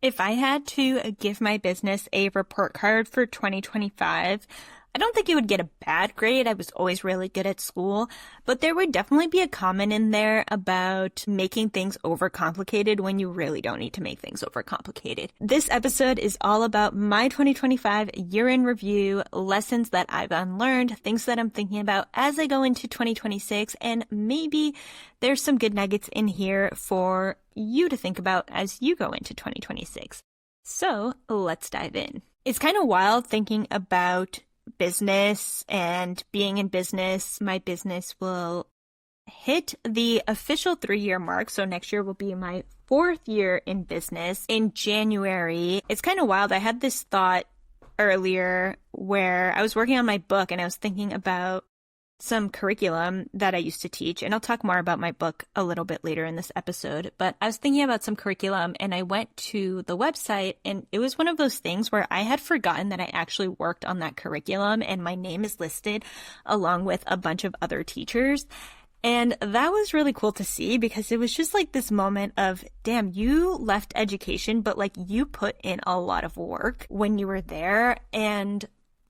If I had to give my business a report card for 2025, I don't think it would get a bad grade. I was always really good at school, but there would definitely be a comment in there about making things overcomplicated when you really don't need to make things overcomplicated. This episode is all about my 2025 year in review, lessons that I've unlearned, things that I'm thinking about as I go into 2026, and maybe there's some good nuggets in here for you to think about as you go into 2026. So let's dive in. It's kind of wild thinking about business and being in business. My business will hit the official 3-year mark. So next year will be my 4th year in business in January. It's kind of wild. I had this thought earlier where I was working on my book and I was thinking about some curriculum that I used to teach, and I'll talk more about my book a little bit later in this episode, but I was thinking about some curriculum and I went to the website and it was one of those things where I had forgotten that I actually worked on that curriculum and my name is listed along with a bunch of other teachers. And that was really cool to see because it was just like this moment of, damn, you left education, but like you put in a lot of work when you were there. And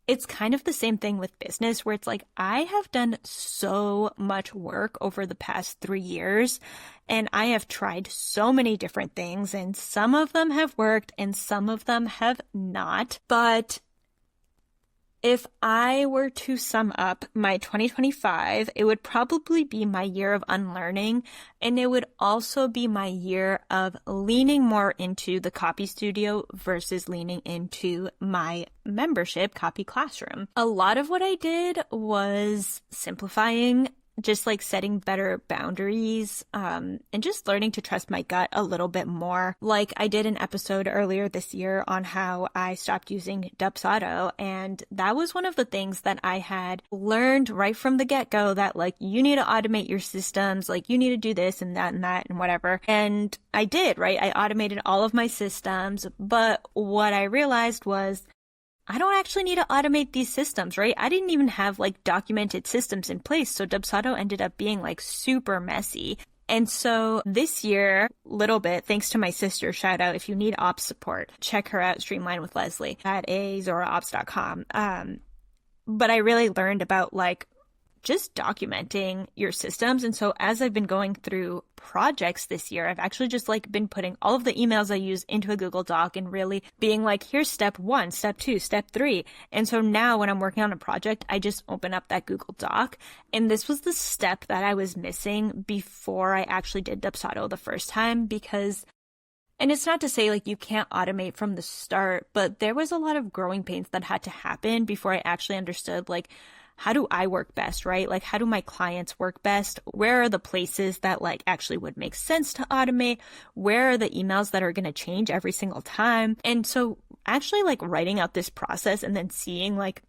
it's kind of the same thing with business where it's like, I have done so much work over the past 3 years and I have tried so many different things and some of them have worked and some of them have not. But if I were to sum up my 2025, it would probably be my year of unlearning, and it would also be my year of leaning more into the copy studio versus leaning into my membership copy classroom. A lot of what I did was simplifying, just like setting better boundaries, and just learning to trust my gut a little bit more. Like I did an episode earlier this year on how I stopped using Dubsado, and that was one of the things that I had learned right from the get-go, that like you need to automate your systems, like you need to do this and that and whatever. And I did, right? I automated all of my systems, but what I realized was I don't actually need to automate these systems, right? I didn't even have like documented systems in place. So Dubsado ended up being like super messy. And so this year, little bit, thanks to my sister, shout out, if you need ops support, check her out, Streamline with Leslie at azoraaops.com. But I really learned about like just documenting your systems. And so as I've been going through projects this year, I've actually just like been putting all of the emails I use into a Google Doc and really being like, here's step 1, step 2, step 3. And so now when I'm working on a project, I just open up that Google Doc. And this was the step that I was missing before I actually did Dubsado the first time, because and it's not to say like you can't automate from the start, but there was a lot of growing pains that had to happen before I actually understood like, how do I work best, right? Like, how do my clients work best? Where are the places that like actually would make sense to automate? Where are the emails that are going to change every single time? And so actually like writing out this process and then seeing like,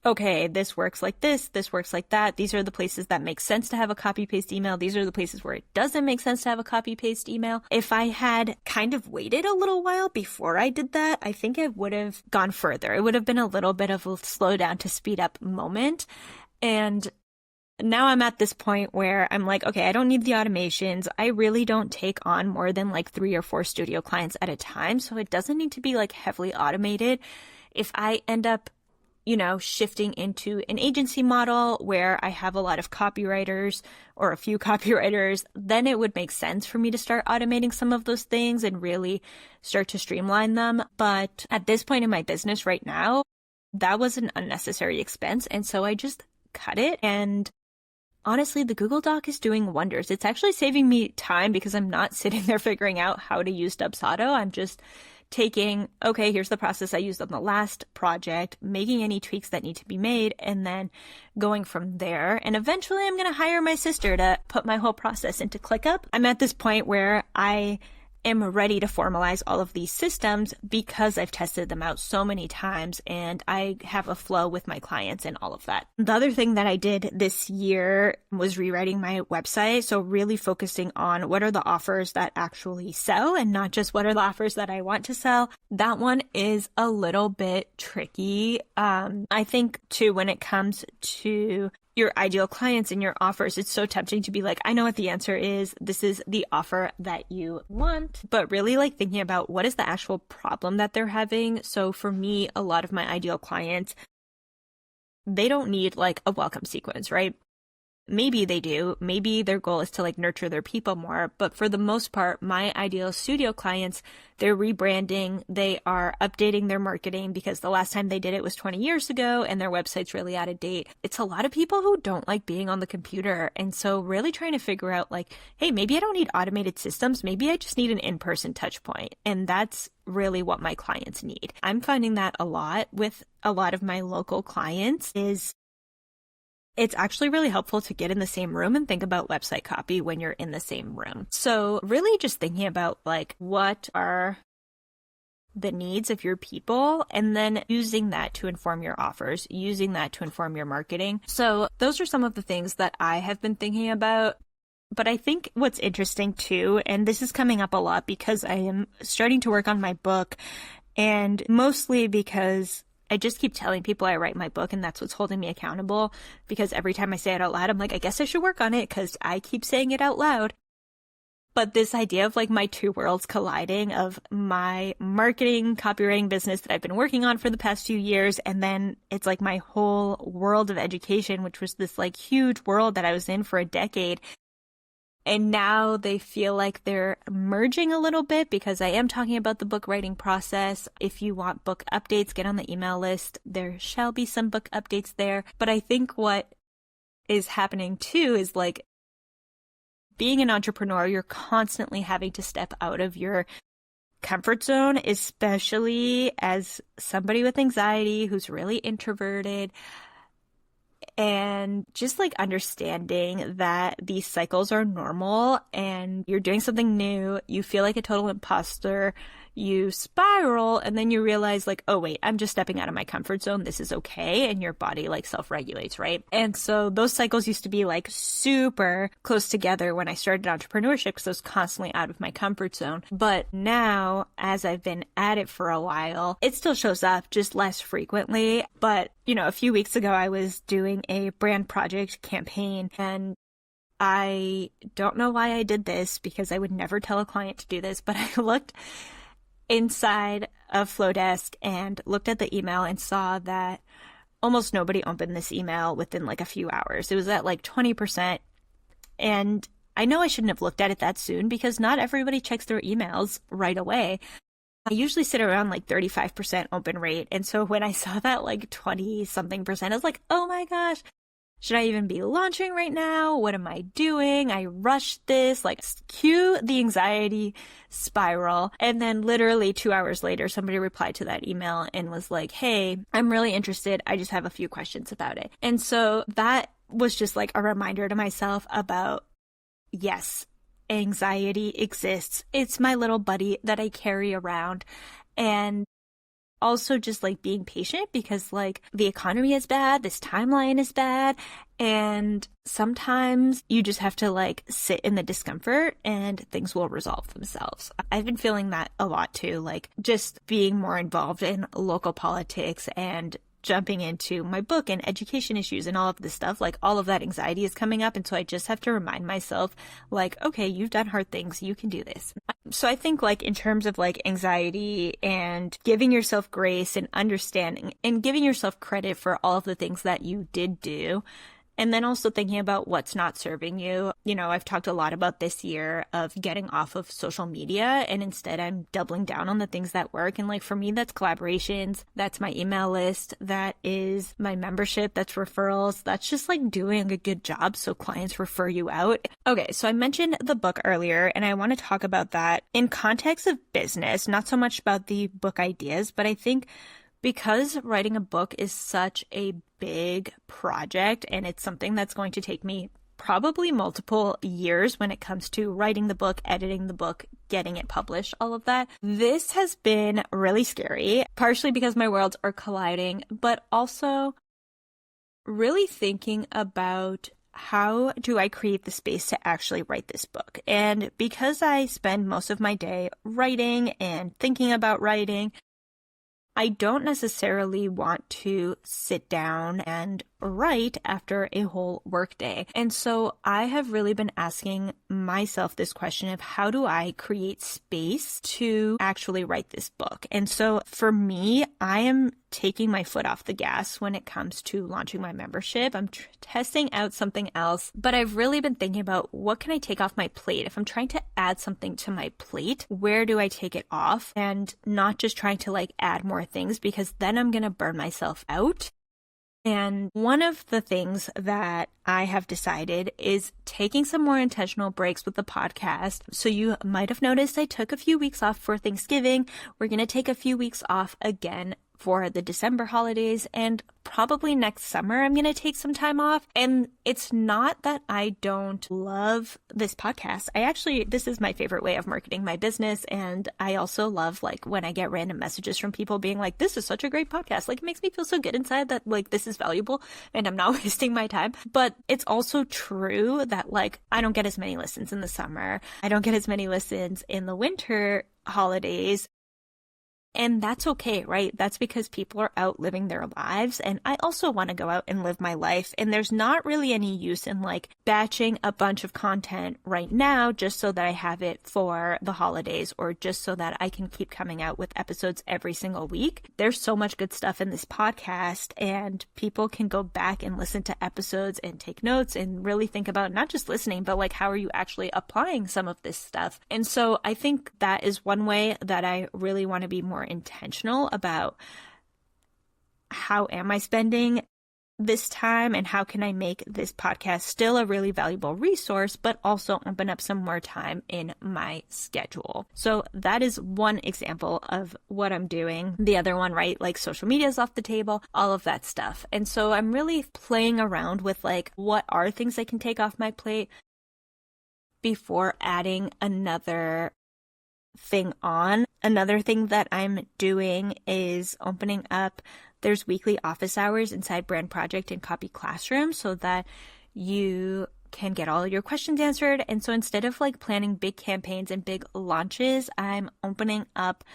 okay, this works like this works like that. These are the places that make sense to have a copy paste email. These are the places where it doesn't make sense to have a copy paste email. If I had kind of waited a little while before I did that, I think I would have gone further. It would have been a little bit of a slow down to speed up moment. And now I'm at this point where I'm like, okay, I don't need the automations. I really don't take on more than like 3 or 4 studio clients at a time. So it doesn't need to be like heavily automated. If I end up shifting into an agency model where I have a lot of copywriters or a few copywriters, then it would make sense for me to start automating some of those things and really start to streamline them. But at this point in my business right now, that was an unnecessary expense. And so I just cut it. And honestly, the Google Doc is doing wonders. It's actually saving me time because I'm not sitting there figuring out how to use Dubsado. I'm just taking, okay, here's the process I used on the last project, making any tweaks that need to be made, and then going from there. And eventually I'm going to hire my sister to put my whole process into ClickUp. I'm at this point where I am ready to formalize all of these systems because I've tested them out so many times and I have a flow with my clients and all of that. The other thing that I did this year was rewriting my website. So really focusing on what are the offers that actually sell and not just what are the offers that I want to sell. That one is a little bit tricky. I think too, when it comes to your ideal clients and your offers, it's so tempting to be like, I know what the answer is. This is the offer that you want. But really like thinking about what is the actual problem that they're having. So for me, a lot of my ideal clients, they don't need like a welcome sequence, right? Maybe they do. Maybe their goal is to like nurture their people more. But for the most part, my ideal studio clients, they're rebranding. They are updating their marketing because the last time they did it was 20 years ago and their website's really out of date. It's a lot of people who don't like being on the computer. And so really trying to figure out like, hey, maybe I don't need automated systems. Maybe I just need an in-person touch point. And that's really what my clients need. I'm finding that a lot with a lot of my local clients is it's actually really helpful to get in the same room and think about website copy when you're in the same room. So really just thinking about like what are the needs of your people and then using that to inform your offers, using that to inform your marketing. So those are some of the things that I have been thinking about. But I think what's interesting too, and this is coming up a lot because I am starting to work on my book, and mostly because I just keep telling people I write my book and that's what's holding me accountable, because every time I say it out loud, I'm like, I guess I should work on it because I keep saying it out loud. But this idea of like my two worlds colliding of my marketing, copywriting business that I've been working on for the past few years, and then it's like my whole world of education, which was this like huge world that I was in for a decade. And now they feel like they're merging a little bit because I am talking about the book writing process. If you want book updates, get on the email list. There shall be some book updates there. But I think what is happening too is like being an entrepreneur, you're constantly having to step out of your comfort zone, especially as somebody with anxiety who's really introverted. And just like understanding that these cycles are normal and you're doing something new, you feel like a total imposter, you spiral, and then you realize like, oh wait, I'm just stepping out of my comfort zone. This is okay. And your body like self-regulates, right? And so those cycles used to be like super close together when I started entrepreneurship because I was constantly out of my comfort zone. But now, as I've been at it for a while, it still shows up just less frequently. But, you know, a few weeks ago, I was doing a brand project campaign, and I don't know why I did this because I would never tell a client to do this, but I looked inside of Flowdesk and looked at the email and saw that almost nobody opened this email within like a few hours. It was at like 20%. And I know I shouldn't have looked at it that soon because not everybody checks their emails right away. I usually sit around like 35% open rate. And so when I saw that like 20 something percent, I was like, oh my gosh, should I even be launching right now? What am I doing? I rushed this, like cue the anxiety spiral. And then literally 2 hours later, somebody replied to that email and was like, hey, I'm really interested. I just have a few questions about it. And so that was just like a reminder to myself about, yes, anxiety exists. It's my little buddy that I carry around. And also just like being patient because like the economy is bad, this timeline is bad, and sometimes you just have to like sit in the discomfort and things will resolve themselves. I've been feeling that a lot too, like just being more involved in local politics and jumping into my book and education issues and all of this stuff, like all of that anxiety is coming up. And so I just have to remind myself like, okay, you've done hard things. You can do this. So I think like in terms of like anxiety and giving yourself grace and understanding and giving yourself credit for all of the things that you did do, and then also thinking about what's not serving you. You know, I've talked a lot about this year of getting off of social media, and instead I'm doubling down on the things that work. And like for me, that's collaborations, that's my email list, that is my membership, that's referrals, that's just like doing a good job so clients refer you out. Okay, so I mentioned the book earlier, and I want to talk about that in context of business, not so much about the book ideas, but I think because writing a book is such a big project and it's something that's going to take me probably multiple years when it comes to writing the book, editing the book, getting it published, all of that. This has been really scary, partially because my worlds are colliding, but also really thinking about how do I create the space to actually write this book? And because I spend most of my day writing and thinking about writing, I don't necessarily want to sit down and right after a whole workday. And so I have really been asking myself this question of how do I create space to actually write this book? And so for me, I am taking my foot off the gas when it comes to launching my membership. I'm testing out something else, but I've really been thinking about what can I take off my plate? If I'm trying to add something to my plate, where do I take it off? And not just trying to like add more things, because then I'm going to burn myself out. And one of the things that I have decided is taking some more intentional breaks with the podcast. So you might have noticed I took a few weeks off for Thanksgiving. We're going to take a few weeks off again for the December holidays, and probably next summer I'm going to take some time off. And it's not that I don't love this podcast. This is my favorite way of marketing my business. And I also love like when I get random messages from people being like, this is such a great podcast. Like it makes me feel so good inside that like this is valuable and I'm not wasting my time. But it's also true that like I don't get as many listens in the summer. I don't get as many listens in the winter holidays. And that's okay, right? That's because people are out living their lives. And I also want to go out and live my life. And there's not really any use in like batching a bunch of content right now just so that I have it for the holidays or just so that I can keep coming out with episodes every single week. There's so much good stuff in this podcast, and people can go back and listen to episodes and take notes and really think about not just listening, but like how are you actually applying some of this stuff? And so I think that is one way that I really want to be more intentional about how am I spending this time and how can I make this podcast still a really valuable resource, but also open up some more time in my schedule. So that is one example of what I'm doing. The other one, right, like social media is off the table, all of that stuff. And so I'm really playing around with like, what are things I can take off my plate before adding another thing on. Another thing that I'm doing is opening up, there's weekly office hours inside Brand Project and Copy Classroom so that you can get all your questions answered. And so instead of like planning big campaigns and big launches, I'm opening up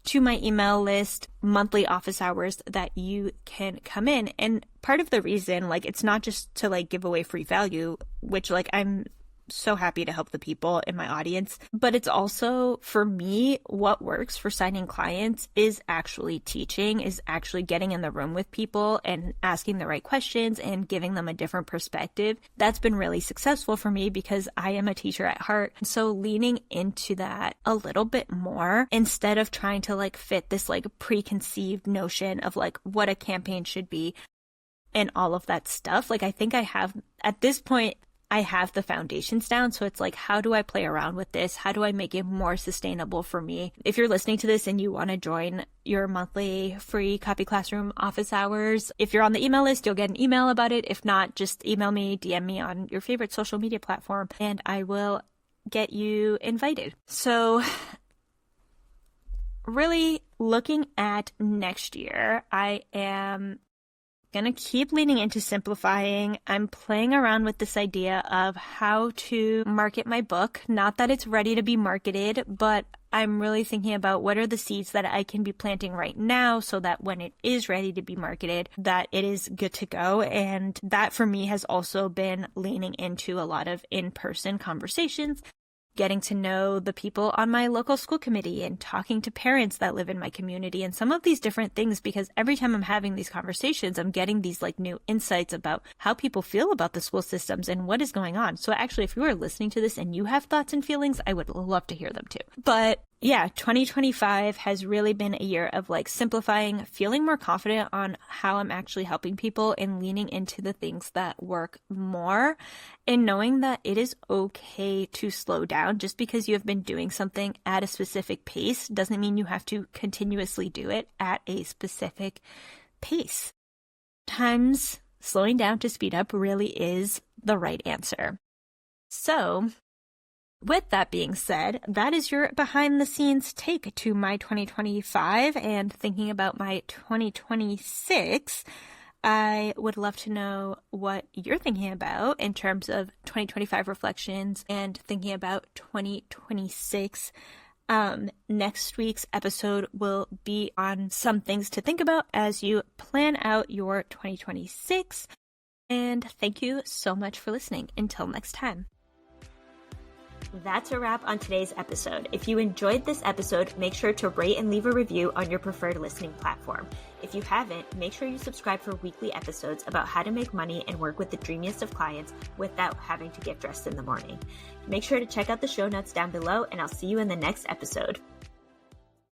to my email list monthly office hours that you can come in. And part of the reason, like, it's not just to like give away free value, which like I'm so happy to help the people in my audience, but it's also for me, what works for signing clients is actually teaching, is actually getting in the room with people and asking the right questions and giving them a different perspective. That's been really successful for me because I am a teacher at heart. So leaning into that a little bit more instead of trying to like fit this like preconceived notion of like what a campaign should be and all of that stuff. Like I think I have at this point, I have the foundations down. So it's like, how do I play around with this? How do I make it more sustainable for me? If you're listening to this and you want to join your monthly free Copy Classroom office hours, if you're on the email list, you'll get an email about it. If not, just email me, DM me on your favorite social media platform, and I will get you invited. So really looking at next year, I am going to keep leaning into simplifying. I'm playing around with this idea of how to market my book. Not that it's ready to be marketed, but I'm really thinking about what are the seeds that I can be planting right now so that when it is ready to be marketed, that it is good to go. And that for me has also been leaning into a lot of in-person conversations, getting to know the people on my local school committee and talking to parents that live in my community and some of these different things, because every time I'm having these conversations, I'm getting these like new insights about how people feel about the school systems and what is going on. So actually, if you are listening to this and you have thoughts and feelings, I would love to hear them too. But yeah, 2025 has really been a year of like simplifying, feeling more confident on how I'm actually helping people and leaning into the things that work more and knowing that it is okay to slow down. Just because you have been doing something at a specific pace doesn't mean you have to continuously do it at a specific pace. Sometimes slowing down to speed up really is the right answer. So with that being said, that is your behind the scenes take to my 2025 and thinking about my 2026. I would love to know what you're thinking about in terms of 2025 reflections and thinking about 2026 Next week's episode will be on some things to think about as you plan out your 2026. And thank you so much for listening. Until next time. That's a wrap on today's episode. If you enjoyed this episode, make sure to rate and leave a review on your preferred listening platform. If you haven't, make sure you subscribe for weekly episodes about how to make money and work with the dreamiest of clients without having to get dressed in the morning. Make sure to check out the show notes down below, and I'll see you in the next episode.